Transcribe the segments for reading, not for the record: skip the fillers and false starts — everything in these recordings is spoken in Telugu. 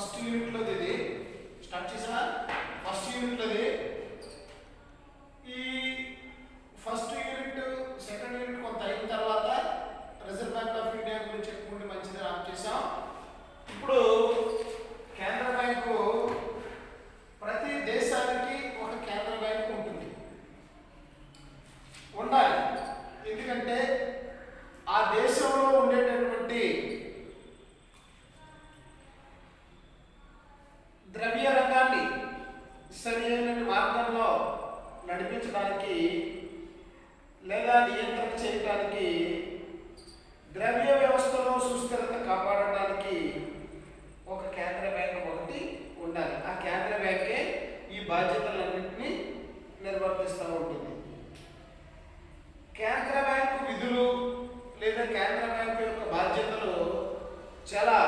ఫస్ట్ యూనిట్లో ఇది స్టార్ట్ చేసావా? ఫస్ట్ యూనిట్లోది ఈ ఫస్ట్ యూనిట్ సెకండ్ యూనిట్ కొంత అయిన తర్వాత రిజర్వ్ బ్యాంక్ ఆఫ్ ఇండియా గురించి చెప్పుకుంటే మంచిది ఆఫ్ చేసాం. ఇప్పుడు కేంద్ర బ్యాంకు ప్రతి దేశానికి ఒక కేంద్ర బ్యాంకు ఉంటుంది, ఉండాలి. ఎందుకంటే ఆ దేశంలో ఉండేటటువంటి ద్రవ్య రంగాన్ని సరైన మార్గంలో నడిపించడానికి లేదా నియంత్రణ చేయడానికి, ద్రవ్య వ్యవస్థలో సుస్థిరత కాపాడడానికి ఒక కేంద్ర బ్యాంక్ ఒకటి ఉండాలి. ఆ కేంద్ర బ్యాంకే ఈ బాధ్యతలన్నింటినీ నిర్వర్తిస్తూ ఉంటుంది. కేంద్ర బ్యాంకు విధులు లేదా కేంద్ర బ్యాంకు యొక్క బాధ్యతలు చాలా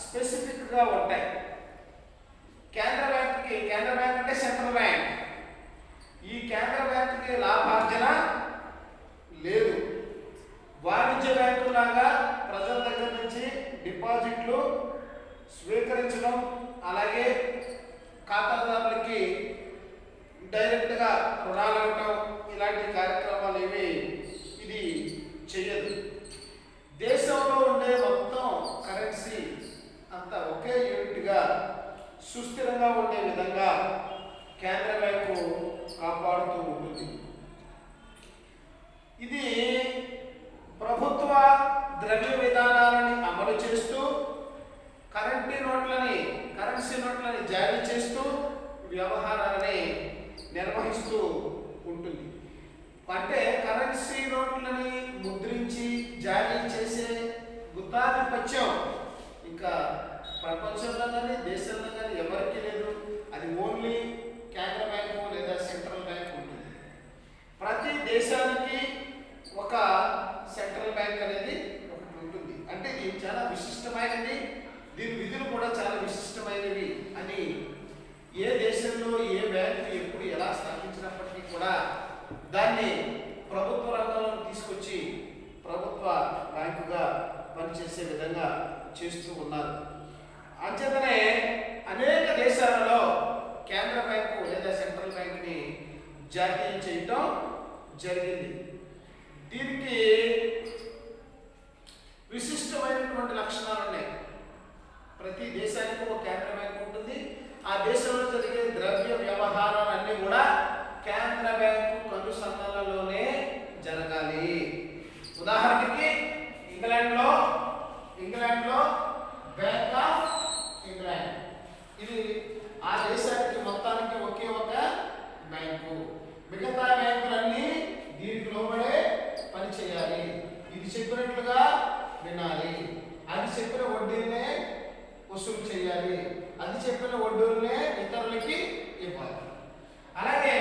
స్పెసిఫిక్గా ఉంటాయి. కేంద్ర బ్యాంక్ అంటే సెంట్రల్ బ్యాంక్. ఈ కేంద్ర బ్యాంకుకి లాభార్జన లేదు. వాణిజ్య బ్యాంకు లాగా ప్రజల దగ్గర నుంచి డిపాజిట్లు స్వీకరించడం, అలాగే ఖాతాదారులకి డైరెక్ట్గా రుణాలు ఇవ్వటం, ఇలాంటి కార్యక్రమాలు ఏవి ఇది చెయ్యదు. దేశంలో ఉండే మొత్తం కరెన్సీ అంతా ఒకే యూనిట్గా సుస్థిరంగా ఉండే విధంగా కేంద్ర బ్యాంకు కాపాడుతూ ఉంటుంది. ఇది ప్రభుత్వ ద్రవ్య విధానాలని అమలు చేస్తూ కరెన్సీ నోట్లని జారీ చేస్తూ వ్యవహారాలని నిర్వహిస్తూ ఉంటుంది. అంటే కరెన్సీ నోట్లని ముద్రించి జారీ చేసే గుత్తాధిపత్యం ఇంకా ప్రపంచంలో కానీ దేశంలో కానీ ఎవరికి లేదు. అది ఓన్లీ కేంద్ర బ్యాంకు లేదా సెంట్రల్ బ్యాంక్ ఉంటుంది. ప్రతి దేశానికి ఒక సెంట్రల్ బ్యాంక్ అనేది ఒకటి ఉంటుంది. అంటే ఇది చాలా విశిష్టమైనది, దీని విధులు కూడా చాలా విశిష్టమైనవి అని ఏ దేశంలో ఏ బ్యాంకు ఎప్పుడు ఎలా స్థాపించినప్పటికీ కూడా దాన్ని ప్రభుత్వ రంగంలో తీసుకొచ్చి ప్రభుత్వ బ్యాంకుగా పనిచేసే విధంగా చేస్తూ ఉన్నారు. అంచేతనే అనేక దేశాలలో కేంద్ర బ్యాంకు లేదా సెంట్రల్ బ్యాంక్ని జాతీయం చేయటం జరిగింది. దీనికి విశిష్టమైనటువంటి లక్షణాలు ఉన్నాయి. ప్రతి దేశానికి ఒక కేంద్ర బ్యాంకు ఉంటుంది. ఆ దేశంలో జరిగే ద్రవ్య వ్యవహారాలన్నీ కూడా కేంద్ర బ్యాంకు కనుసన్నలలోనే జరగాలి. ఉదాహరణకి ఇంగ్లాండ్లో బ్యాంక్ ఆఫ్ ఇంగ్లాండ్, ఇది ఆ దేశానికి మొత్తానికి ఒకే ఒక బ్యాంకు. మిగతా బ్యాంకులన్నీ దీనికి లోబడే పని చేయాలి. ఇది చెప్పినట్లుగా వినాలి. అది చెప్పిన వడ్డీనే వసూలు చేయాలి. అది చెప్పిన వడ్డీలనే ఇతరులకి ఇవ్వాలి. అలాగే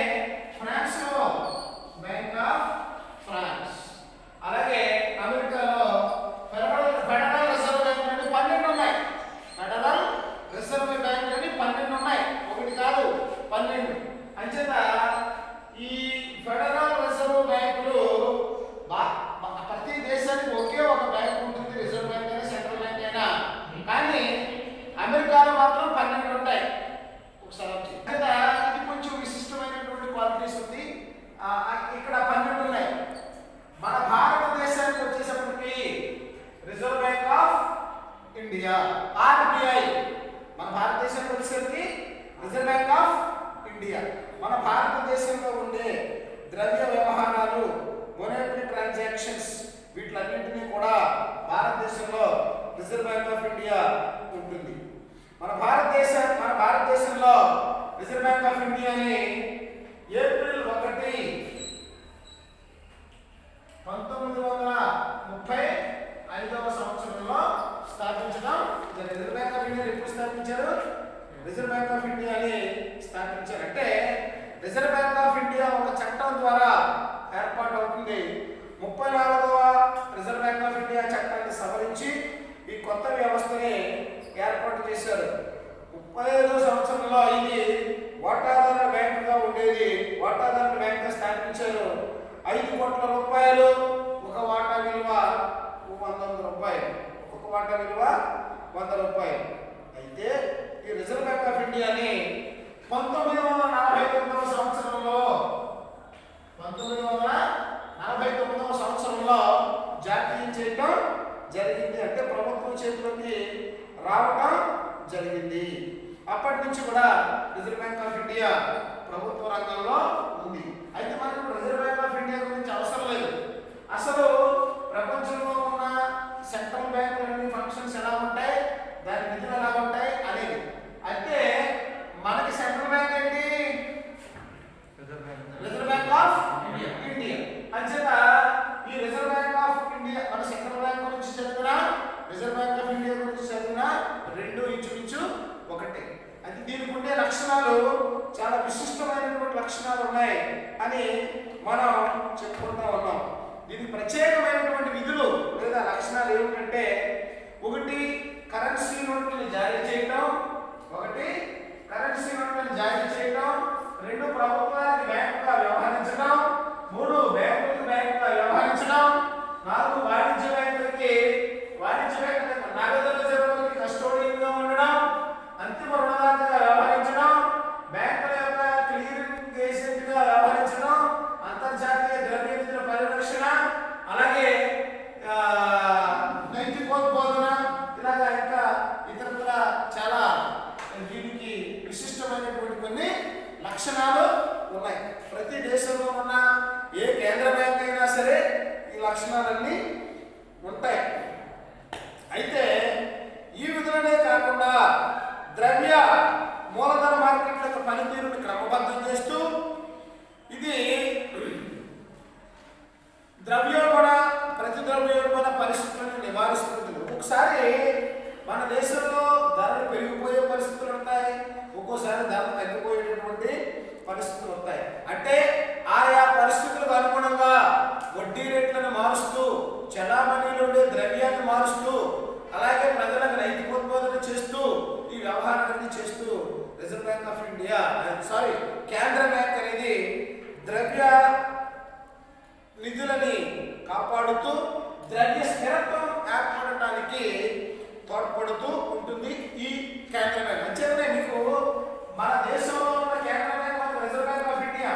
ఫ్రాన్స్లో బ్యాంక్ ఆఫ్ ఫ్రాన్స్, అలాగే అమెరికాలో ఫెడరల్ రిజర్వ్ బ్యాంక్ అని 12 ఉన్నాయి. ఫెడరల్ రిజర్వ్ బ్యాంక్ అని 12 ఉన్నాయి, ఒకటి కాదు 12. అంచేత ఈ ఫెడరల్ రిజర్వ్ బ్యాంకులు ప్రతి దేశానికి ఒకే ఒక బ్యాంక్ ఉంటుంది, రిజర్వ్ బ్యాంక్ అయినా సెంట్రల్ బ్యాంక్ అయినా. కానీ అమెరికాలో మాత్రం 12 ఉంటాయి. ఒకసారి ఇది కొంచెం విశిష్టమైనటువంటి క్వాలిటీస్ ఉంది. ఇక్కడ 12 ఉన్నాయి. మన భారతదేశానికి వచ్చేసరికి reserve Bank of India RBI, మన భారతదేశానికి వచ్చేసరికి రిజర్వ్ బ్యాంక్ ఆఫ్ ఇండియా మన భారతదేశంలో ఉండే ద్రవ్య వ్యవహారాలు, మోనిటరీ ట్రాన్సాక్షన్స్, వీటిలన్నింటినీ కూడా భారతదేశంలో రిజర్వ్ బ్యాంక్ ఆఫ్ ఇండియా ఉంటుంది. మన భారతదేశంలో రిజర్వ్ బ్యాంక్ ఆఫ్ ఇండియాని ఏప్రిల్ 1, 1935వ సంవత్సరంలో స్థాపించడం జరిగింది. రిజర్వ్ బ్యాంక్ ఆఫ్ ఇండియా ఎప్పుడు స్థాపించారు? రిజర్వ్ బ్యాంక్ ఆఫ్ ఇండియాని స్థాపించారంటే రిజర్వ్ బ్యాంక్ ఆఫ్ ఇండియా ఒక చట్టం ద్వారా ఏర్పాటు అవుతుంది. 34వ రిజర్వ్ బ్యాంక్ ఆఫ్ ఇండియా చట్టాన్ని సవరించి ఈ కొత్త వ్యవస్థని ఏర్పాటు చేశారు. 35వ సంవత్సరంలో ఇది వాటాదారుల బ్యాంకుగా ఉండేది. వాటాదారుల బ్యాంకుగా స్థాపించారు. 5 కోట్ల రూపాయలు, ఒక వాటా విలువ 100 రూపాయలు, ఒక్కొక్క వాటా విలువ 100 రూపాయలు. అయితే బ్యాంక్ ఆఫ్ ఇండియాని 1949వ సంవత్సరంలో 1949వ సంవత్సరంలో జాతీయం చేయడం జరిగింది. అంటే ప్రభుత్వం చేతిలోకి రావటం జరిగింది. అప్పటి నుంచి కూడా రిజర్వ్ బ్యాంక్ ఆఫ్ ఇండియా ప్రభుత్వ రంగంలో ఉంది. అయితే మనకు రిజర్వ్ బ్యాంక్ ఆఫ్ ఇండియా గురించి అవసరం లేదు. అసలు ప్రపంచంలో ఉన్న సెంట్రల్ బ్యాంకులన్నీ ఫంక్షన్స్ ఎలా ఉంటాయి, దాని నిధులు ఎలా ఉంటాయి అనేది. అయితే మనకి సెంట్రల్ బ్యాంక్ ఏంటి? Reserve Bank of India. అంచేత ఈ రిజర్వ్ బ్యాంక్ ఆఫ్ ఇండియా మన సెంట్రల్ బ్యాంక్ గురించి చదివినా రిజర్వ్ బ్యాంక్ ఆఫ్ ఇండియా గురించి చదివినా రెండు ఇంచుమించు ఒకటే. అది దీనికి ఉండే లక్షణాలు చాలా విశిష్టమైనటువంటి లక్షణాలు ఉన్నాయి అని మనం చెప్పుకుంటా ఉన్నాం. దీనికి ప్రత్యేకమైనటువంటి విధులు లేదా లక్షణాలు ఏమిటంటే, ఒకటి కరెన్సీ నోట్లను జారీ చేయడం, రెండు ప్రభుత్వానికి బ్యాంకుగా వ్యవహరించడం, మూడు బ్యాంకులకు బ్యాంకుగా వ్యవహరించడం, నాలుగు వాణిజ్య బ్యాంకులకి నగదు రిజర్వులకి కస్టోడియన్గా ఉండడం, అంతిమ రుణదాతగా వ్యవహరించడం, బ్యాంకుల యొక్క క్లియరింగ్ ఏజెంట్గా వ్యవహరించడం, అంతర్జాతీయ ద్రవ్య నిధుల పరిరక్షణ, అలాగే నైతికోద్బోధన, ఇలాగా ఇంకా ఇతరుల చాలా దీనికి విశిష్టమైనటువంటి కొన్ని లక్షణాలు ఉన్నాయి. ప్రతి దేశంలో ఉన్న ఏ కేంద్ర బ్యాంక్ అయినా సరే ఈ లక్షణాలన్నీ ఉంటాయి. అయితే ఈ విధులనే కాకుండా ద్రవ్య మూలధన మార్కెట్ల యొక్క పనితీరుని క్రమబద్ధం చేస్తూ ఇది ద్రవ్యోల్బణ ప్రతి ద్రవ్యోల్బణ పరిస్థితులను నివారిస్తుంది. ఒక్కొక్కసారి మన దేశంలో ధరలు పెరిగిపోయే పరిస్థితులు ఉంటాయి, ఒక్కోసారి ధరలు తగ్గిపోయేటటువంటి పరిస్థితులు ఉంటాయి. అంటే ఆయా పరిస్థితులకు అనుగుణంగా వడ్డీ రేట్లను మారుస్తూ, చలామణిలో ఉండే ద్రవ్యాన్ని మారుస్తూ, అలాగే ప్రజలకు నైతికోద్బోధన చేస్తూ ఈ వ్యవహారాన్ని చేస్తూ రిజర్వ్ బ్యాంక్ ఆఫ్ ఇండియా కేంద్ర బ్యాంక్ అనేది ద్రవ్య నిధులని కాపాడుతూ ద్రవ్య స్థిరత్వం ఏర్పడటానికి తోడ్పడుతూ ఉంటుంది ఈ కేంద్ర బ్యాంక్. అంచేతనే మీకు మన దేశంలో ఉన్న కేంద్ర బ్యాంక్ మన రిజర్వ్ బ్యాంక్ ఆఫ్ ఇండియా,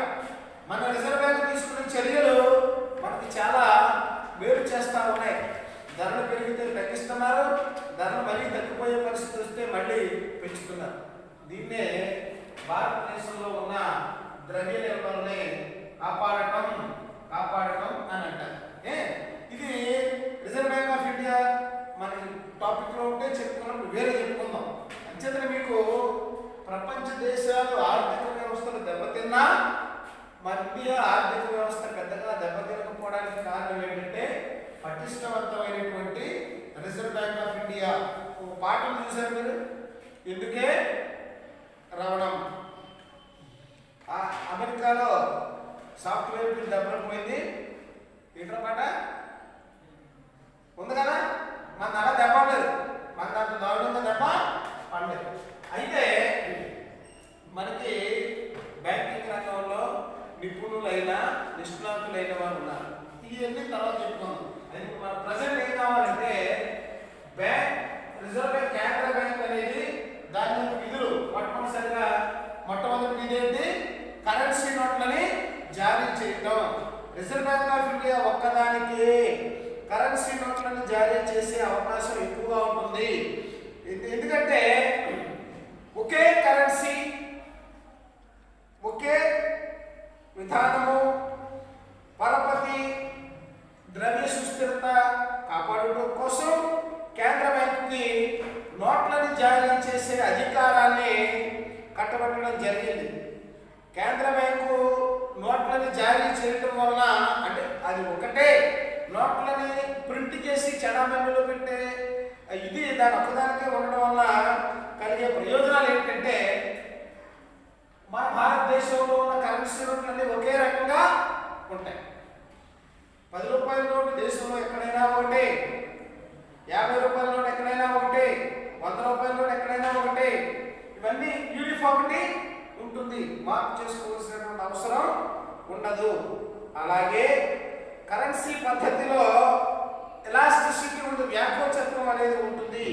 మన రిజర్వ్ బ్యాంక్ తీసుకునే చర్యలు మనకి చాలా మేలు చేస్తూ ఉన్నాయి. ధరలు పెరిగితే తగ్గిస్తున్నారు, ధరలు మళ్ళీ తగ్గిపోయే పరిస్థితి వస్తే మళ్ళీ పెంచుతున్నారు. దీన్నే భారతదేశంలో ఉన్న ద్రవ్య నిల్వల్ని కాపాడటం అని అంటారు. ఇది రిజర్వ్ బ్యాంక్ ఆఫ్ ఇండియా మనకి టాపిక్లో ఉంటే చెప్పుకున్నప్పుడు వేరే చెప్పుకుందాం. అంచేతనే మీకు ప్రపంచ దేశాలు ఆర్థిక వ్యవస్థలు దెబ్బతిన్నా మన ఇండియా ఆర్థిక వ్యవస్థ పెద్దగా దెబ్బతినకపోవడానికి కారణం ఏంటంటే పటిష్టవంతమైనటువంటి రిజర్వ్ బ్యాంక్ ఆఫ్ ఇండియా. పాఠం చూశారు మీరు, ఎందుకే రావడం. అమెరికాలో సాఫ్ట్వేర్ బిల్ దెబ్బలు పోయింది, ఏంటో పాట ఉంది కదా, మన అలా దెబ్బ లేదు, మన దాంట్లో దారుణంగా దెబ్బ పడలేదు. అయితే మనకి బ్యాంకింగ్ రంగంలో నిష్ణాతులైన వారు ఉన్నారు. ఇవన్నీ తర్వాత చెప్పుకుందాం. మన ప్రజెంట్ ఏం కావాలంటే రిజర్వ్ బ్యాంక్ కేంద్ర బ్యాంక్ అనేది దాని విధులు మొట్టమొదటి విధి ఏంటి? కరెన్సీ నోట్లని జారీ చేయడం. రిజర్వ్ బ్యాంక్ ఆఫ్ ఇండియా ఒక్కదానికి కరెన్సీ నోట్లను జారీ చేసే అవకాశం ఎక్కువగా ఉంటుంది. ఎందుకంటే ఒకే కరెన్సీ, ఒకే విధానము, పరపతి, ద్రవ్య సుస్థిరత కాపాడటం కోసం కేంద్ర బ్యాంకుకి నోట్లను జారీ చేసే అధికారాన్ని కట్టబెట్టడం జరిగింది. కేంద్ర బ్యాంకు నోట్లను జారీ చేయడం వలన, అంటే అది ఒకటే నోట్లని ప్రింట్ చేసి చలామణిలో పెట్టే ఇది దాని ఒక్కదానికే ఉండడం వల్ల కలిగే ప్రయోజనాలు ఏంటంటే, మన భారతదేశంలో ఉన్న కరెన్సీ నోట్లన్నీ ఒకే రకంగా ఉంటాయి. 10 రూపాయల నోటు దేశంలో ఎక్కడైనా ఒకటే, 50 రూపాయల నోటు ఎక్కడైనా ఒకటే, 100 రూపాయల నోటు ఎక్కడైనా ఒకటే. ఇవన్నీ యూనిఫామిటీ ఉంటుంది, మార్పు చేసుకోవాల్సినటువంటి అవసరం ఉండదు. అలాగే కరెన్సీ పద్ధతిలో ఎలాస్టిసిటీ ఉంటుంది, వ్యాకోచత్వం అనేది ఉంటుంది.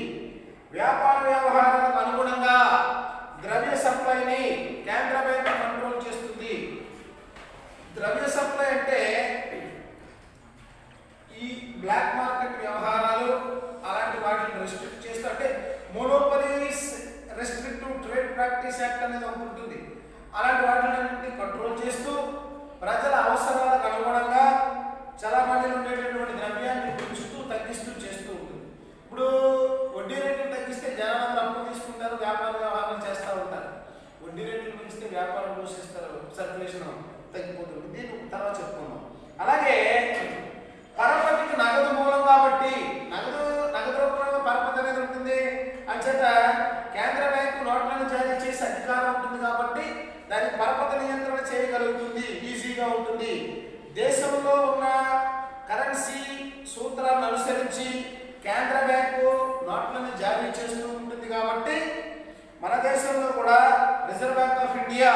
వ్యాపార వ్యవహారాలకు అనుగుణంగా చేస్తూ ప్రజల అవసరాలకు అనుగుణంగా చలామణిలో ఉండేటటువంటి ద్రవ్యాన్ని పెంచుతూ తగ్గిస్తూ చేస్తూ ఉంటుంది. ఇప్పుడు వడ్డీ రేట్లు తగ్గిస్తే జనాలందరూ అప్పులు తీసుకుంటారు, వ్యాపార వ్యవహారాలు చేస్తూ ఉంటారు. వడ్డీ రేట్లు పెంచితే వ్యాపారం పోషిస్తారు, సర్క్యులేషన్ తగ్గిపోతుంది. దీన్ని తర్వాత చెప్పుకుందాం. అలాగే పరపతికి నగదు మూలం కాబట్టి నగదు రూపంలో పరపతి అనేది ఉంటుంది. అంచేత కేంద్ర బ్యాంకు నోట్లను జారీ చేసే అధికారం ఉంటుంది కాబట్టి దానికి పరపతి నియంత్రణ చేయగలుగుతుంది, ఈజీగా ఉంటుంది. దేశంలో ఉన్న కరెన్సీ సూత్రాలను అనుసరించి కేంద్ర బ్యాంకు నోట్లను జారీ చేస్తూ ఉంటుంది కాబట్టి మన దేశంలో కూడా రిజర్వ్ బ్యాంక్ ఆఫ్ ఇండియా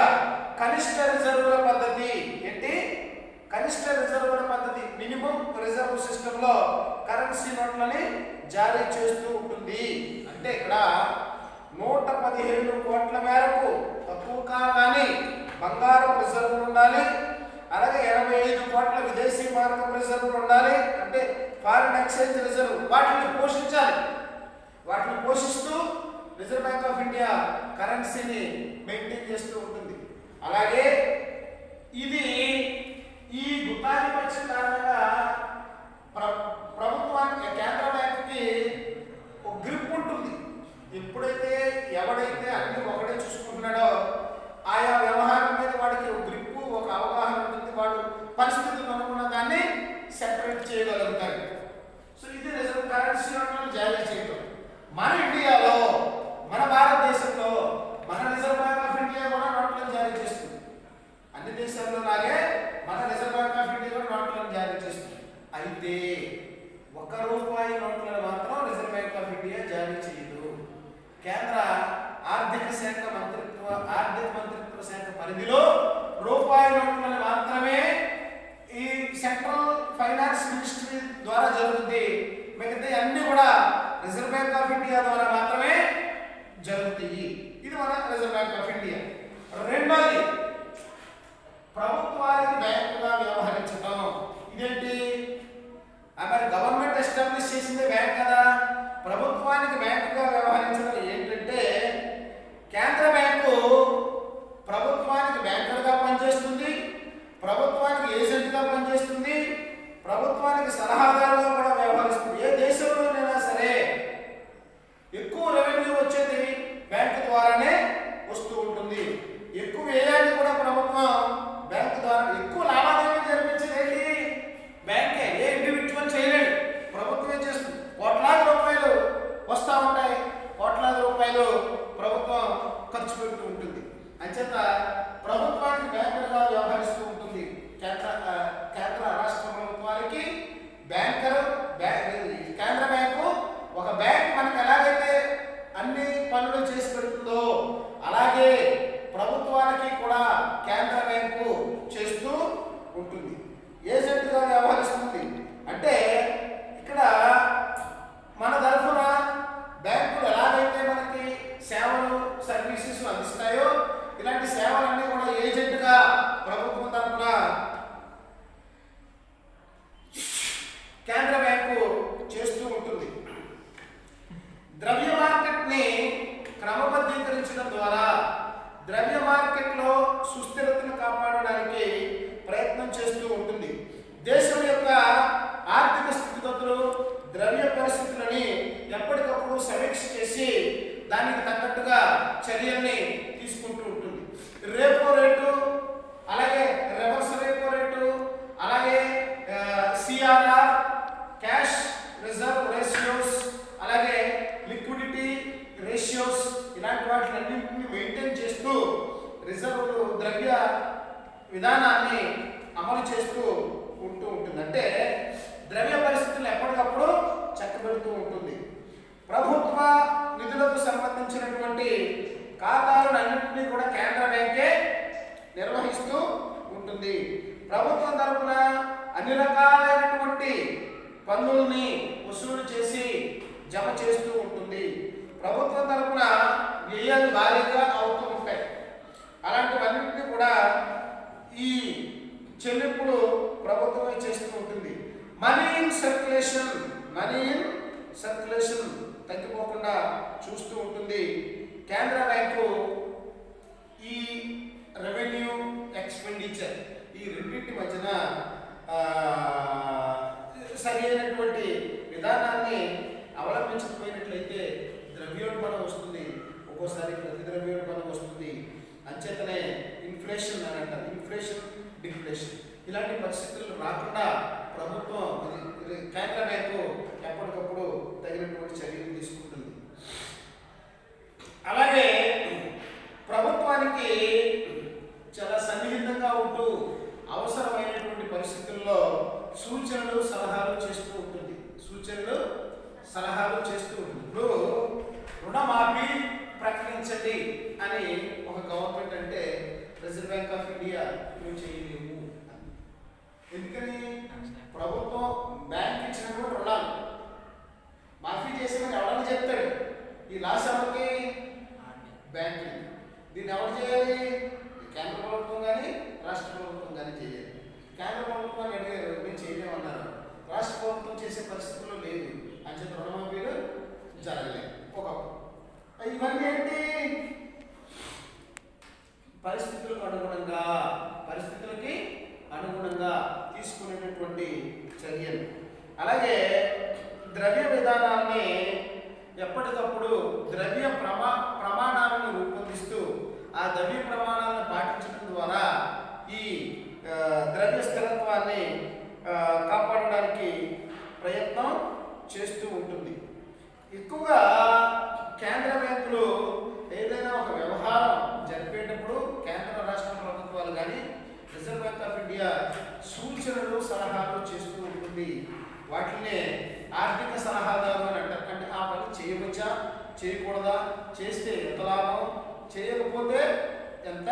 కనిష్ట రిజర్వుల పద్ధతి ఏంటి? కనిష్ట రిజర్వుల పద్ధతి, మినిమం రిజర్వ్ సిస్టమ్ లో కరెన్సీ నోట్లని జారీ చేస్తూ ఉంటుంది. అంటే ఇక్కడ 115 కోట్ల మేరకు తక్కువ కాగానే బంగారం రిజర్వులు ఉండాలి. అలాగే 85 కోట్ల విదేశీ మారకం రిజర్వులు ఉండాలి. అంటే ఫారిన్ ఎక్స్చేంజ్ రిజర్వ్, వాటిని పోషించాలి. వాటిని పోషిస్తూ రిజర్వ్ బ్యాంక్ ఆఫ్ ఇండియా కరెన్సీని మెయింటైన్ చేస్తూ ఉంటుంది. అలాగే ఇది ఈ గుత్తాధిపత్య కారణంగా ప్రభుత్వానికి, కేంద్ర బ్యాంకుకి ఒక గ్రిప్ ఉంటుంది. ఎప్పుడైతే ఎవడైతే అన్ని ఒకటే చూసుకుంటున్నాడో ఆయా వ్యవహారం మీద వాడికి ఒక గ్రిప్పు, ఒక అవగాహన ఉంటుంది. వాడు పరిస్థితులకు అనుకున్న దాన్ని సెపరేట్ చేయగలుగుతారు. సో ఇది రిజర్వ్ కరెన్సీ నోట్లను జారీ చేయడం. మన ఇండియాలో, మన భారతదేశంలో మన రిజర్వ్ బ్యాంక్ ఆఫ్ ఇండియా కూడా నోట్లను జారీ చేస్తుంది. అన్ని దేశాల్లో లాగే మన రిజర్వ్ బ్యాంక్ ఆఫ్ ఇండియా కూడా నోట్లను జారీ చేస్తుంది. అయితే ₹1 నోట్లను మాత్రం రిజర్వ్ బ్యాంక్ ఆఫ్ ఇండియా జారీ చేయదు. కేంద్ర ఆర్థిక మంత్రిత్వ శాఖ పరిధిలో ₹1 నోట్లను మాత్రమే ఈ సెంట్రల్ ఫైనాన్స్ మినిస్ట్రీ ద్వారా జరుగుతుంది. మిగతా అన్ని కూడా రిజర్వ్ బ్యాంక్ ఆఫ్ ఇండియా ద్వారా మాత్రమే జరుగుతాయి. ఇది మన రిజర్వ్ బ్యాంక్ ఆఫ్ ఇండియా. రెండోది, ప్రభుత్వానికి బ్యాంకుగా వ్యవహరించడం. ఇదేంటి? మరి గవర్నమెంట్ ఎస్టాబ్లిష్ చేసిందే బ్యాంక్ కదా. ప్రభుత్వానికి బ్యాంకుగా వ్యవహరించడం ఏంటంటే, కేంద్ర బ్యాంకు ప్రభుత్వానికి బ్యాంకర్గా పనిచేస్తుంది, ప్రభుత్వానికి ఏజెంట్గా పనిచేస్తుంది, ప్రభుత్వానికి సలహాదారుగా కూడా వ్యవహరిస్తుంది. ఏ దేశంలోనైనా సరే ఎక్కువ రెవెన్యూ వచ్చేది బ్యాంకు ద్వారానే వస్తూ ఉంటుంది. ఎక్కువ వ్యయాన్ని కూడా ప్రభుత్వం బ్యాంకు ద్వారా, ఎక్కువ లావాదేవీలు జరిపించేది ఏంటి? బ్యాంకే. ఏ ఇండివిజువల్ చేయలేడు, ప్రభుత్వమే చేస్తుంది. కోట్లాది రూపాయలు వస్తూ ఉంటాయి, కోట్లాది రూపాయలు ప్రభుత్వం ఖర్చు పెడుతూ ఉంటుంది. అంచేత ప్రభుత్వానికి బ్యాంకర్గా వ్యవహరిస్తూ ఉంటుంది. కేంద్ర రాష్ట్ర ప్రభుత్వానికి బ్యాంకర్, కేంద్ర బ్యాంకు ఒక బ్యాంక్ మనకు ఎలాగైతే అన్ని పనులు చేసి పెడుతుందో అలాగే ప్రభుత్వానికి కూడా కేంద్ర బ్యాంకు చేస్తూ ఉంటుంది, ఏజెంట్గా వ్యవహరిస్తుంది. అంటే ఇక్కడ మన తరఫున బ్యాంకులు ఎలాగైతే మనకి సేవలు, సర్వీసెస్ అందిస్తాయో ఇలాంటి సేవలన్నీ కూడా ఏజెంట్గా ప్రభుత్వం తరఫున కేంద్ర బ్యాంకు చేస్తూ ఉంటుంది. ద్రవ్య మార్కెట్ని క్రమబద్ధీకరించడం ద్వారా ద్రవ్య మార్కెట్లో సుస్థిరతను కాపాడడానికి ప్రయత్నం చేస్తూ ఉంటుంది. దేశం యొక్క ఆర్థిక స్థితిగతులు, ద్రవ్య పరిస్థితులని ఎప్పటికప్పుడు సమీక్ష చేసి దానికి తగ్గట్టుగా చర్యల్ని తీసుకుంటూ ఉంటుంది. రేపో రేటు, అలాగే రివర్స్ రేపో రేటు, అలాగే సిఆర్ఆర్, క్యాష్ రిజర్వ్ రేషియోస్, అలాగే లిక్విడిటీ రేషియోస్, ఇలాంటి వాటిని మెయింటైన్ చేస్తూ రిజర్వులు, ద్రవ్య విధానాన్ని అమలు చేస్తూ ఉంటుంది. అంటే ద్రవ్య పరిస్థితులు ఎప్పటికప్పుడు చక్కబెడుతూ ఉంటుంది. ప్రభుత్వ నిధులకు సంబంధించినటువంటి ఖాతాలన్నింటినీ కూడా కేంద్ర బ్యాంకే నిర్వహిస్తూ ఉంటుంది. ప్రభుత్వం తరఫున అన్ని రకాలైనటువంటి పన్నుల్ని వసూలు చేసి జమ చేస్తూ ఉంటుంది. ప్రభుత్వం తరఫున వ్యయాలు భారీగా అవుతూ ఉంటాయి. అలాంటివన్నింటినీ కూడా ఈ చెల్లింపులు ప్రభుత్వమే చేస్తూ ఉంటుంది. మనీ ఇన్ సర్క్యులేషన్ తగ్గిపోకుండా చూస్తూ ఉంటుంది. కేంద్ర బ్యాంకు ఈ రెవెన్యూ ఎక్స్పెండిచర్ ఈ రెండింటి మధ్యన సరి అయినటువంటి విధానాన్ని అవలంబించకపోయినట్లయితే ద్రవ్యోల్బణం వస్తుంది, ఒక్కోసారి ప్రతి ద్రవ్యోల్బణం వస్తుంది. అంచేతనే ఇన్ఫ్లేషన్ అని అంటారు, ఇన్ఫ్లేషన్ డిఫ్లేషన్. ఇలాంటి పరిస్థితులు రాకుండా ప్రభుత్వం కేంద్ర బ్యాంకు ఎప్పటికప్పుడు తగినటువంటి చర్యలు తీసుకుంటుంది. అలాగే ప్రభుత్వానికి చాలా సన్నిహితంగా ఉంటూ అవసరమైనటువంటి పరిస్థితుల్లో సూచనలు సలహాలు చేస్తూ ఉంటుంది, సూచనలు సలహాలు చేస్తూ ఉంటుంది. ఇప్పుడు రుణమాఫీ ప్రకటించండి అని ఒక గవర్నమెంట్ అంటే రిజర్వ్ బ్యాంక్ ఆఫ్ ఇండియా మేము చేయలేము. ఎందుకని? ప్రభుత్వం బ్యాంక్ ఇచ్చినటువంటి రుణాలు మాఫీ చేసిన ఎవరైనా చెప్తాడు, ఈ లాస్ ఎవరికి? బ్యాంక్. దీన్ని ఎవరు చేయాలి? కేంద్ర ప్రభుత్వం కానీ రాష్ట్ర ప్రభుత్వం కానీ చేయాలి. కేంద్ర ప్రభుత్వాన్ని అడిగారు, మేము చేయలేమన్నారు. రాష్ట్ర ప్రభుత్వం చేసే పరిస్థితుల్లో లేదు, అంచేత రుణమాఫీలు జరగలేదు. ఇవన్నీ ఏంటి? పరిస్థితులకు అనుగుణంగా తీసుకునేటటువంటి చర్యలు. అలాగే ద్రవ్య విధానాన్ని ఎప్పటికప్పుడు ద్రవ్య ప్రమాణాలను రూపొందిస్తూ ఆ ద్రవ్య ప్రమాణాలను పాటించడం ద్వారా ఈ ద్రవ్య స్థిరత్వాన్ని కాపాడడానికి ప్రయత్నం చేస్తూ ఉంటుంది. ఎక్కువగా కేంద్ర బ్యాంకులు ఏదైనా ఒక వ్యవహారం జరిపేటప్పుడు కేంద్ర రాష్ట్ర ప్రభుత్వాలు కానీ రిజర్వ్ బ్యాంక్ ఆఫ్ ఇండియా సూచనలు సలహాలు చేస్తూ ఉంటుంది. వాటినే ఆర్థిక సలహాదారు అని అంటారు. అంటే ఆ పని చేయవచ్చా, చేయకూడదా, చేస్తే ఎంత లాభం, చేయకపోతే ఎంత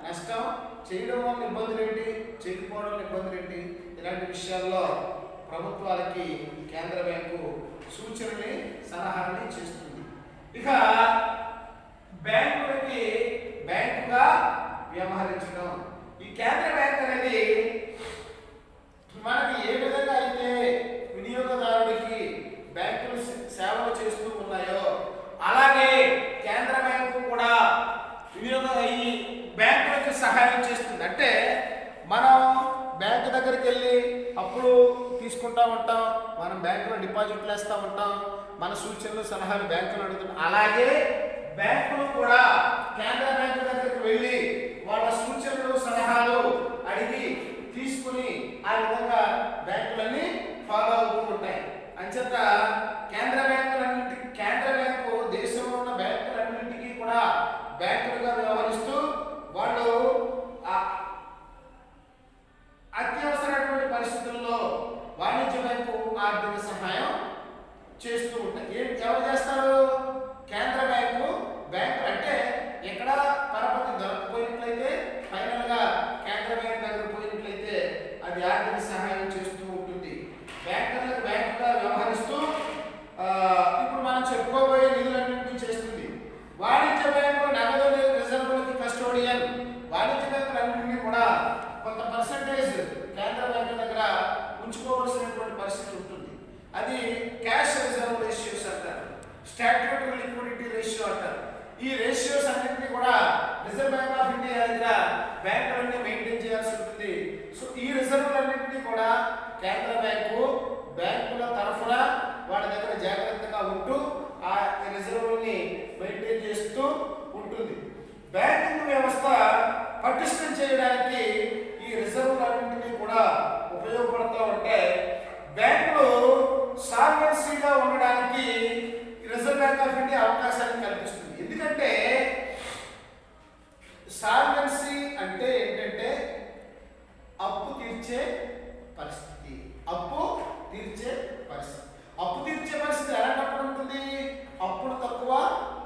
నష్టం, చేయడం వల్ల ఇబ్బందులు ఏంటి, చేయకపోవడం వల్ల ఇబ్బందులు ఏంటి, ఇలాంటి విషయాల్లో ప్రభుత్వాలకి కేంద్ర బ్యాంకు సూచనని సలహాలని చేస్తుంది. ఇక బ్యాంకులకి బ్యాంకుగా వ్యవహరించడం. ఈ కేంద్ర బ్యాంక్ అనేది మనకి ఏ విధంగా అయితే వినియోగదారుడికి బ్యాంకులు సేవలు చేస్తూ ఉన్నాయో అలాగే కేంద్ర బ్యాంకు కూడా ఈ బ్యాంకులకు సహాయం చేస్తుంది. అంటే మనం బ్యాంకు దగ్గరికి వెళ్ళి అప్పులు తీసుకుంటా ఉంటాం, మనం బ్యాంకులో డిపాజిట్లు వేస్తూ ఉంటాం, మన సూచనలు సలహాలు బ్యాంకులు అడుగుతున్నాం. అలాగే బ్యాంకులు కూడా కేంద్ర బ్యాంకు దగ్గరికి వెళ్ళి వాళ్ళ సూచనలు సలహాలు అడిగి తీసుకుని ఆ విధంగా బ్యాంకులన్నీ ఫాలో అవుతూ ఉంటాయి. అంచేత కేంద్ర బ్యాంకు దేశంలో ఉన్న బ్యాంకులన్నింటికీ కూడా బ్యాంకులుగా వ్యవహరిస్తూ వాళ్ళు అత్యవసరమైన పరిస్థితుల్లో వాణిజ్య బ్యాంకు ఆర్థిక సహాయం చేస్తూ ఉంటాయి. ఎవరు చేస్తారు? కేంద్ర బ్యాంకు అంటే ఎక్కడ పరపతి దొరకపోయినట్లయితే ఫైనల్గా కేంద్ర బ్యాంక్ దగ్గర పోయినట్లయితే అది ఆర్థిక సహాయం చేస్తూ ఉంటుంది. బ్యాంకులకు బ్యాంకుగా వ్యవహరిస్తూ ఇప్పుడు మనం చెప్పుకోబోయే నిధులన్నింటినీ చేస్తుంది. వాణిజ్య బ్యాంకు నగదు రిజర్వులకి కస్టోడియన్. వాణిజ్య బ్యాంకులన్నింటినీ కూడా కొంత పర్సంటేజ్ కేంద్ర బ్యాంకు దగ్గర ఉంచుకోవాల్సినటువంటి పరిస్థితి ఉంటుంది. అది క్యాష్ రిజర్వ్ రేషియోస్ అంటారు, స్టాట్యూటరీ లిక్విడిటీ రేషియో అంటారు. ఈ రేషియోస్ అన్నింటినీ కూడా రిజర్వ్ బ్యాంక్ ఆఫ్ ఇండియా దగ్గర బ్యాంకులన్నీ మెయింటైన్ చేయాల్సి ఉంటుంది. సో ఈ రిజర్వులన్నింటినీ కూడా కేంద్ర బ్యాంకుల తరఫున వాటి దగ్గర జాగ్రత్తగా ఉంటూ ఆ రిజర్వులని మెయింటైన్ చేస్తూ ఉంటుంది. బ్యాంకింగ్ వ్యవస్థ పటిష్టం చేయడానికి ఈ రిజర్వులన్నింటినీ కూడా ఉపయోగపడుతూ ఉంటే బ్యాంకులు సాల్వెన్సీగా ఉండడానికి రిజర్వ్ బ్యాంక్ ఆఫ్ ఇండియా అవకాశాన్ని కల్పిస్తుంది. ఎందుకంటే సాల్వెన్సీ అంటే ఏంటంటే అప్పు తీర్చే పరిస్థితి. అప్పు తీర్చే పరిస్థితి ఎలాంటప్పుడు ఉంటుంది? అప్పులు తక్కువ,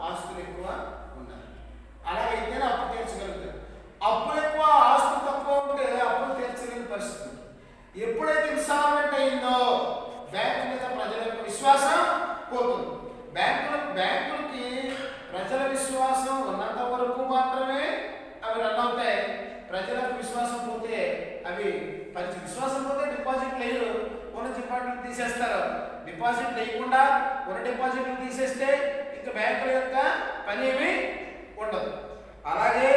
ఆస్తులు ఎక్కువ ఉండాలి. అలాగైతేనే అప్పు తీర్చగలుగుతారు. అప్పులు ఎక్కువ, ఆస్తులు తక్కువ ఉంటే అప్పులు తీర్చలేని పరిస్థితి. ఎప్పుడైతే ఇన్సాల్వెంట్ అయిందో బ్యాంకు మీద ప్రజల యొక్క విశ్వాసం పోతుంది. బ్యాంకులకి ప్రజల విశ్వాసం ఉన్నంత వరకు మాత్రమే అవి రన్ అవుతాయి. ప్రజలకు విశ్వాసం పోతే అవి విశ్వాసం పోతే డిపాజిట్ లేదు, ఉన్న డిపాజిట్లు తీసేస్తారు. డిపాజిట్ లేకుండా ఉన్న డిపాజిట్లు తీసేస్తే ఇంకా బ్యాంకుల యొక్క పని ఏమీ ఉండదు. అలాగే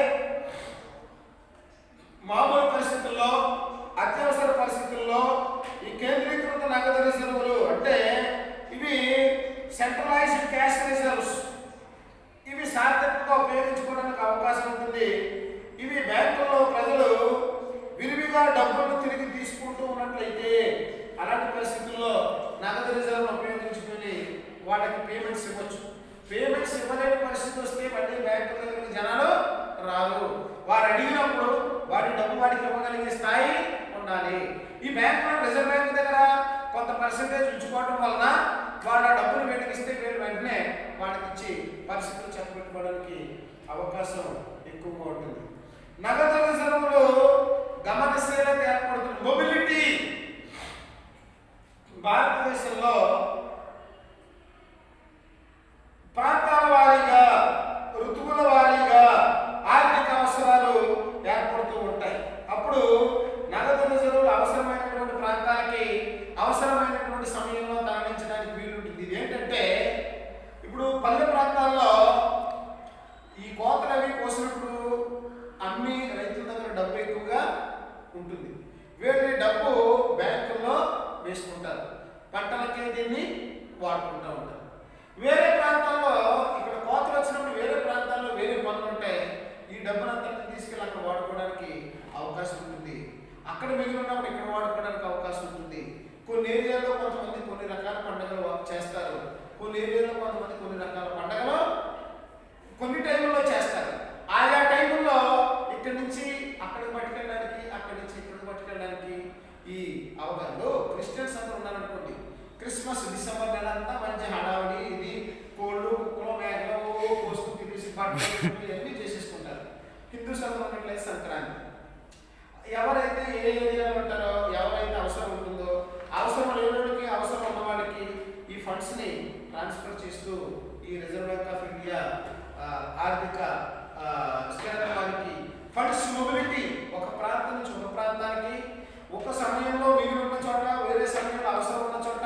మామూలు పరిస్థితుల్లో సార్థకంగా ఉపయోగించుకోవడానికి అవకాశం ఉంటుంది. ఇవి బ్యాంకుల్లో ప్రజలు విరివిగా డబ్బులను తిరిగి తీసుకుంటూ ఉన్నట్లయితే అలాంటి పరిస్థితుల్లో నగదు రిజర్వ్ను ఉపయోగించుకొని వాళ్ళకి పేమెంట్స్ ఇవ్వచ్చు. పేమెంట్స్ ఇవ్వలేని పరిస్థితి వస్తే మళ్ళీ బ్యాంకుల దగ్గరికి జనాలు రారు. వారు అడిగినప్పుడు వాడి డబ్బు వాడికి ఇవ్వగలిగే స్థాయి ఉండాలి. ఈ బ్యాంకులో రిజర్వ్ బ్యాంక్ దగ్గర కొంత పర్సెంటేజ్ ఉంచుకోవడం వలన వాళ్ళ డబ్బులు వీళ్ళకి ఇస్తే వీళ్ళు వెంటనే వాళ్ళకి ఇచ్చి పరిస్థితులు చెప్పబెట్టుకోవడానికి అవకాశం ఎక్కువగా ఉంటుంది. నగదు రిజర్వులు గమనశీలత ఏర్పడుతుంది. మొబిలిటీ భారతదేశంలో ప్రాంతాల వారీగా ఋతువుల వారీగా ఆర్థిక అవసరాలు ఏర్పడుతూ ఉంటాయి. అప్పుడు నగదు రిజర్వులు అవసరమైనటువంటి ప్రాంతాలకి అవసరమైనటువంటి సమయంలో తరలించడానికి వీలుంటుంది. ఇది ఏంటంటే ఇప్పుడు పల్లె ప్రాంతాల్లో ఈ కోతలు అవి కోసినప్పుడు అన్ని రైతుల దగ్గర డబ్బు ఎక్కువగా ఉంటుంది. వీళ్ళని డబ్బు బ్యాంకుల్లో వేసుకుంటారు, పంటలకే దీన్ని వాడుకుంటూ ఉంటారు. వేరే ప్రాంతాల్లో ఇక్కడ కోతలు వచ్చినప్పుడు వేరే ప్రాంతాల్లో వేరే పనులు ఉంటాయి. ఈ డబ్బునంతా తీసుకెళ్ళి అక్కడ వాడుకోవడానికి అవకాశం ఉంటుంది. అక్కడ మిగిలి ఉన్నప్పుడు ఇక్కడ వాడుకోవడానికి అవకాశం ఉంటుంది. కొన్ని ఏరియాల్లో కొంతమంది కొన్ని రకాల పండుగలు చేస్తారు, కొన్ని ఏరియాల్లో కొంతమంది కొన్ని రకాల పండుగలు కొన్ని టైంలో చేస్తారు. ఆయా టైంలో ఇక్కడి నుంచి అక్కడికి పట్టుకెళ్ళడానికి, అక్కడి నుంచి ఇక్కడికి పట్టుకెళ్ళడానికి ఈ అవగాహనలో క్రిస్టియన్స్ అందరూ ఉన్నారనుకోండి, క్రిస్మస్ డిసెంబర్ నెల అంతా మంచి హడావిడి, ఇది కోళ్ళు కుక్కలు మేకలు కోసుకు తిరిగి పట్టుకు ఇవన్నీ చేసేసుకుంటారు. హిందూస్ అందరూ ఉన్నట్లయితే సంక్రాంతి. ఎవరైతే ఏ ఏరియాలో ఉంటారో, ఎవరైతే అవసరం ఉంటుందో, అవసరం లేనివాడికి అవసరం ఉన్న వాళ్ళకి ఈ ఫండ్స్ని ట్రాన్స్ఫర్ చేస్తూ ఈ రిజర్వ్ బ్యాంక్ ఆఫ్ ఇండియా ఆర్థిక స్థిరత్వానికి ఫండ్స్ మొబిలిటీ ఒక ప్రాంతం నుంచి ఒక ప్రాంతానికి ఒక సమయంలో మిగిలి ఉన్న చోట వేరే సమయంలో అవసరం ఉన్న చోట,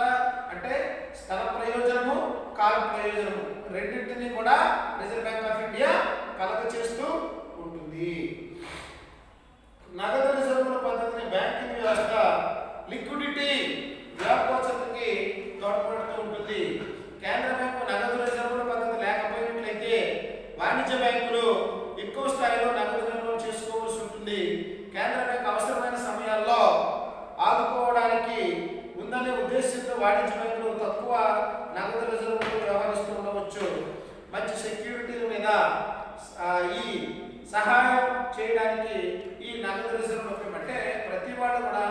అంటే స్థల ప్రయోజనము కాల ప్రయోజనము రెండింటినీ కూడా రిజర్వ్ బ్యాంక్ ఆఫ్ ఇండియా కలగ చేస్తూ ఉంటుంది. నగదు రిజర్వుల పద్ధతిని బ్యాంకింగ్ వ్యవస్థ లిక్విడిటీ వ్యాపారకి తోడ్పడుతూ ఉంటుంది. కేంద్ర బ్యాంకు నగదు రిజర్వుల పద్ధతి లేకపోయినట్లయితే వాణిజ్య బ్యాంకులు ఎక్కువ స్థాయిలో నగదు నిల్వ చేసుకోవాల్సి ఉంటుంది. కేంద్ర బ్యాంక్ అవసరమైన సమయాల్లో ఆదుకోవడానికి ఉందనే ఉద్దేశంతో వాణిజ్య బ్యాంకులు తక్కువ నగదు రిజర్వులు వ్యవహరిస్తూ ఉండవచ్చు. మంచి సెక్యూరిటీల మీద ఈ సహాయం చేయడానికి ఈ నగదు రిజర్వులు అంటే ప్రతి వాళ్ళు కూడా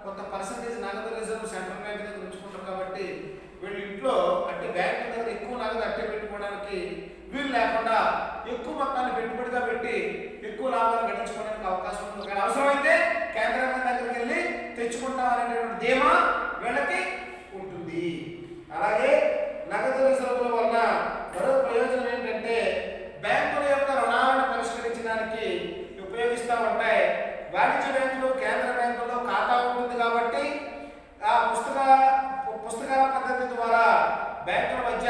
కొంత పర్సంటేజ్ నగదు రిజర్వ్ సెంట్రల్ బ్యాంక్ దగ్గర ఉంచుకుంటారు. కాబట్టి వీళ్ళు ఇంట్లో అంటే బ్యాంక్ దగ్గర ఎక్కువ నగదు అట్టే పెట్టుకోవడానికి వీలు లేకుండా ఎక్కువ మొత్తాన్ని పెట్టుబడిగా పెట్టి ఎక్కువ లాభాలు గడించుకోవడానికి అవకాశం ఉంటుంది. అవసరమైతే కేంద్ర బ్యాంక్ దగ్గరికి వెళ్ళి తెచ్చుకుంటాం అనేటువంటి ధీమా వీళ్ళకి ఉంటుంది. అలాగే నగదు రిజర్వుల వలన మరో ప్రయోజనం ఏంటంటే బ్యాంకుల యొక్క రుణాలను పరిష్కరించడానికి ఉపయోగిస్తూ ఉంటాయి. వాణిజ్య బ్యాంకులు కేంద్ర బ్యాంకుల్లో ఖాతా ఉంటుంది కాబట్టి ఆ పుస్తకాల పద్ధతి ద్వారా బ్యాంకుల మధ్య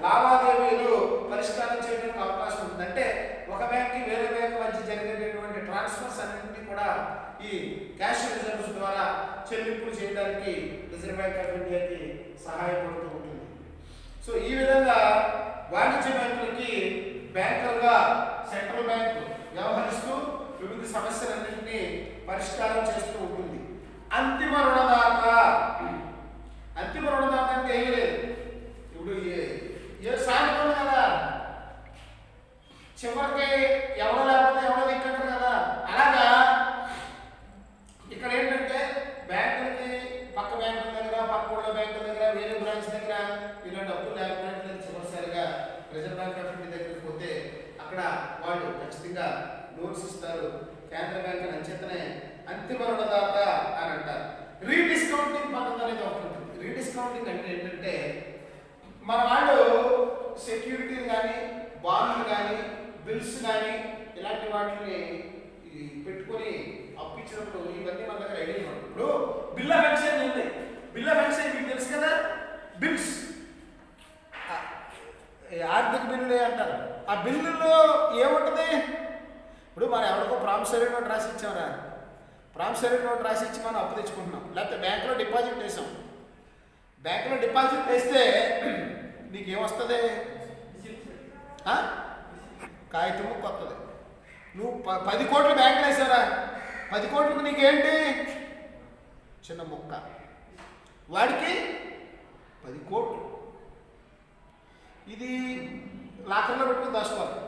లావాదేవీలు పరిష్కారం చేయడానికి అవకాశం ఉంది. అంటే ఒక బ్యాంక్కి వేరే బ్యాంక్ మధ్య జరిగేటటువంటి ట్రాన్స్ఫర్స్ అన్నింటినీ కూడా ఈ క్యాష్ రిజర్వ్స్ ద్వారా చెల్లింపులు చేయడానికి రిజర్వ్ బ్యాంక్ ఆఫ్ ఇండియాకి సహాయపడుతూ ఉంటుంది. సో ఈ విధంగా వాణిజ్య బ్యాంకులకి బ్యాంకులుగా సెంట్రల్ బ్యాంక్ వ్యవహరిస్తూ వివిధ సమస్యలన్నింటినీ పరిష్కారం చేస్తూ ఉంటుంది. అంతిమ రుణదాత అంటే ఏమీ లేదు. ఇప్పుడు ఏ సాయంత్రం కదా చివరికి ఎవరు లేకపోతే ఎవరో దిక్కంటారు కదా, అలాగా ఇక్కడ ఏంటంటే బ్యాంకులకి పక్క బ్యాంకుల దగ్గర పక్క ఊళ్ళ బ్యాంకుల దగ్గర వేరే బ్రాంచ్ దగ్గర ఇలా డబ్బులు లేకపోయినట్లయితే చివరిసారిగా రిజర్వ్ బ్యాంక్ ఆఫ్ ఇండియా దగ్గరికి పోతే అక్కడ వాళ్ళు ఖచ్చితంగా లోన్స్ ఇస్తారు. కేంద్ర బ్యాంక్ అంచేతనే అంతిమ రుణదాత అని అంటారు. రీడిస్కౌంటింగ్ పద్ధతి అనేది ఒకటి ఉంటుంది. రీడిస్కౌంటింగ్ అంటే ఏంటంటే మన వాళ్ళు సెక్యూరిటీలు కానీ బాండ్లు కానీ బిల్స్ కానీ ఇలాంటి వాటిని పెట్టుకొని అప్పించినప్పుడు ఇవన్నీ మన దగ్గర ఐడియా ఉంటుంది. ఇప్పుడు బిల్ ఆఫ్ ఎక్స్చేంజ్ ఉంది. బిల్ ఆఫ్ ఎక్స్చేంజ్ మీకు తెలుసు కదా, బిల్స్ ఆర్థిక బిల్లులే అంటారు. ఆ బిల్లులో ఏముంటుంది? ఇప్పుడు మనం ఎవరికో ప్రామిసరీ నోట్ రాసి ఇచ్చామరా, ప్రామిసరీ నోట్ రాసి ఇచ్చి మనం అప్పు తెచ్చుకుంటున్నాం, లేకపోతే బ్యాంకులో డిపాజిట్ వేసాం. బ్యాంకులో డిపాజిట్ వేస్తే నీకేమొస్తుంది? కాగితము కొత్తది. నువ్వు 10 కోట్లు బ్యాంకులు వేసారా, 10 కోట్లకు నీకేంటి చిన్న మొక్క, వాడికి 10 కోట్లు. ఇది లాకర్లో పెట్టుకుని దాచుకోవాలి.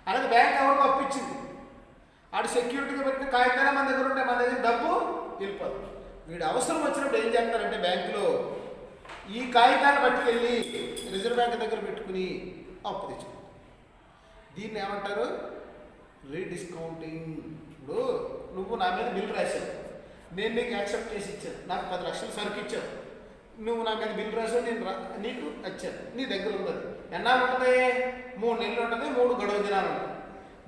అలాగే బ్యాంక్ ఎవరికి అప్పించింది, ఆడు సెక్యూరిటీగా పెట్టిన కాగితాలు మన దగ్గర ఉంటే మన దగ్గర డబ్బు వెళ్ళిపోదు. వీడు అవసరం వచ్చినప్పుడు ఏం చేస్తారంటే బ్యాంకులో ఈ కాగితాన్ని పట్టుకెళ్ళి రిజర్వ్ బ్యాంక్ దగ్గర పెట్టుకుని అప్పు తెచ్చుకుంటారు. దీన్ని ఏమంటారు, రీడిస్కౌంటింగ్. ఇప్పుడు నువ్వు నా మీద బిల్ రాశావు, నేను నీకు యాక్సెప్ట్ చేసి ఇచ్చాను, నాకు 10 లక్షలు సరుకు ఇచ్చావు, నువ్వు నా మీద బిల్ రాసావు, నేను నీకు వచ్చాను, నీ దగ్గర ఉన్నది ఎన్నాళ్ళు ఉంటుంది, 3 నెలలు ఉంటుంది, 3 గడువు దినాలు ఉంటుంది.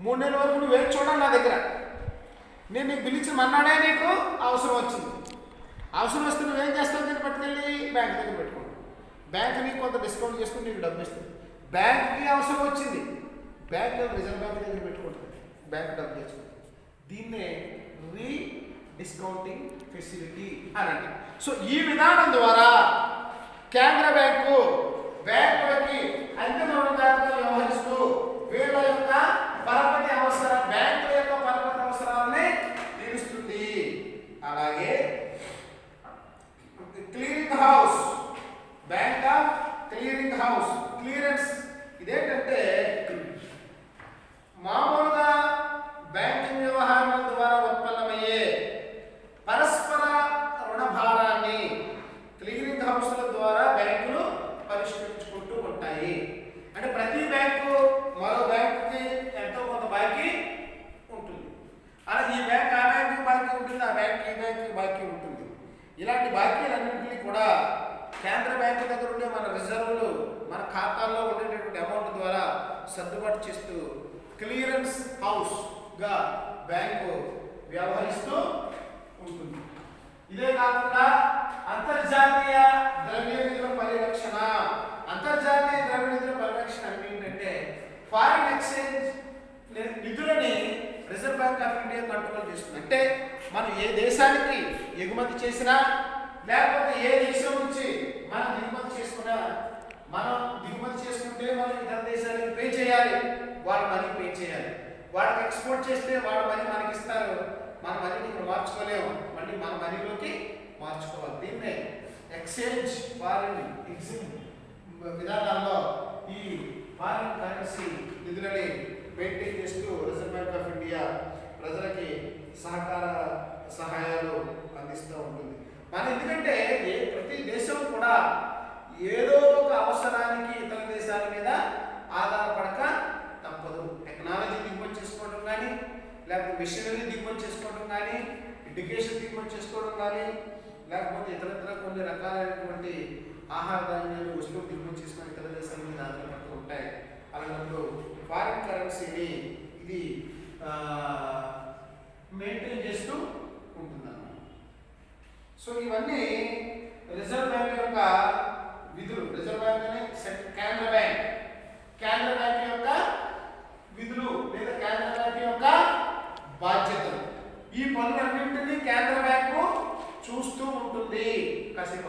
3 నెలల వరకు నువ్వు వేచి చూడాలి నా దగ్గర. నేను నీకు బిల్ ఇచ్చిన మన్నాడే నీకు అవసరం వచ్చింది, అవసరం వస్తే నువ్వేం చేస్తావు, దీన్ని పట్టుకెళ్ళి బ్యాంక్ దగ్గర పెట్టుకుంటావు. బ్యాంక్ నీకు కొంత డిస్కౌంట్ చేసుకుని నీకు డబ్బు ఇస్తుంది. బ్యాంక్కి అవసరం వచ్చింది, బ్యాంక్ రిజర్వ్ బ్యాంక్ దగ్గర పెట్టుకుంటుంది, బ్యాంక్ డబ్బు చేసుకుంటుంది. దీన్నే రీడిస్కౌంటింగ్ ఫెసిలిటీ అని అంటే. సో ఈ విధానం ద్వారా కేంద్ర బ్యాంకు బ్యాంకులకి అంతిమ రుణదాతగా వ్యవహరిస్తూ వీళ్ళ యొక్క పరపతి అవసరం, బ్యాంకుల యొక్క పరపతి అవసరాలని తీరుస్తుంది. అలాగే clearing house, bank of clearing house, clearance. ఇదేంటంటే మామూలుగా బ్యాంకింగ్ వ్యవహారాల ద్వారా ఉత్పన్నమయ్యే పరస్పర రుణ భారాన్ని క్లియరింగ్ హౌస్ల ద్వారా బ్యాంకులు పరిష్కరించుకుంటూ ఉంటాయి. అంటే ప్రతి బ్యాంకు మరో బ్యాంకుకి ఎంతో కొంత బాకీ ఉంటుంది. అలా ఈ బ్యాంక్ ఆ బ్యాంకుకి బాకీ ఉంటుంది, ఆ బ్యాంక్ ఈ బ్యాంకుకి బాకీ ఉంటుంది. ఇలాంటి బాకీలన్నింటినీ కూడా కేంద్ర బ్యాంకు దగ్గర ఉండే మన రిజర్వులు, మన ఖాతాల్లో ఉండేటటువంటి అమౌంట్ ద్వారా సర్దుబాటు చేస్తూ క్లియరెన్స్ హౌస్గా బ్యాంకు వ్యవహరిస్తూ ఉంటుంది. ఇదే కాకుండా అంతర్జాతీయ ద్రవ్య నిధుల పరిరక్షణ. అంతర్జాతీయ ద్రవ్య నిధుల పరిరక్షణ అంటే ఏంటంటే ఫారిన్ ఎక్స్చేంజ్ నిధులని Reserve Bank of India control చేస్తుంది. అంటే మనం ఏ దేశానికి ఎగుమతి చేసినా లేకపోతే ఏ దేశం నుంచి మనం దిగుమతి చేసుకున్నా, మనం దిగుమతి చేసుకుంటే మనం ఇతర దేశాలకు పే చేయాలి, వాళ్ళ మనీ పే చేయాలి. వాళ్ళకి ఎక్స్పోర్ట్ చేస్తే వాళ్ళ మనీ మనకి ఇస్తారు, మన మనీని ఇక్కడ మార్చుకోలేము, మళ్ళీ మన మనీలోకి మార్చుకోవాలి. దీన్నే ఎక్స్చేంజ్ ఫారిన్ ఎక్స్చేంజ్ విధానాల్లో ఈ ఫారిన్ కరెన్సీ నిధులని మెయింటైన్ చేస్తూ రిజర్వ్ బ్యాంక్ ఆఫ్ ఇండియా ప్రజలకి సహాయాలు అందిస్తూ ఉంటుంది. మన ఎందుకంటే ప్రతి దేశం కూడా ఏదో ఒక అవసరానికి ఇతర దేశాల మీద ఆధారపడక తప్పదు. టెక్నాలజీ దిగుమతి చేసుకోవడం కానీ, లేకపోతే మిషనరీ దిగుమతి చేసుకోవడం కానీ, ఎడ్యుకేషన్ దిగుమతి చేసుకోవడం కానీ, లేకపోతే ఇతరత్ర కొన్ని రకాలైనటువంటి ఆహార ధాన్యాలు వస్తువులు దిగుమతి చేసుకుని ఇతర దేశాల మీద ఆధారపడుతూ ఉంటాయి. అలాంటప్పుడు ఫారిన్ కరెన్సీని ఇది మెయింటైన్ చేస్తూ ఉంటుందన్నమాట. సో ఇవన్నీ రిజర్వ్ బ్యాంక్ యొక్క విధులు. రిజర్వ్ బ్యాంక్ అనే కేంద్ర బ్యాంక్, కేంద్ర బ్యాంక్ యొక్క విధులు లేదా కేంద్ర బ్యాంక్ యొక్క బాధ్యతలు. ఈ పనులన్నింటినీ కేంద్ర బ్యాంకు చూస్తూ ఉంటుంది. కాసేపు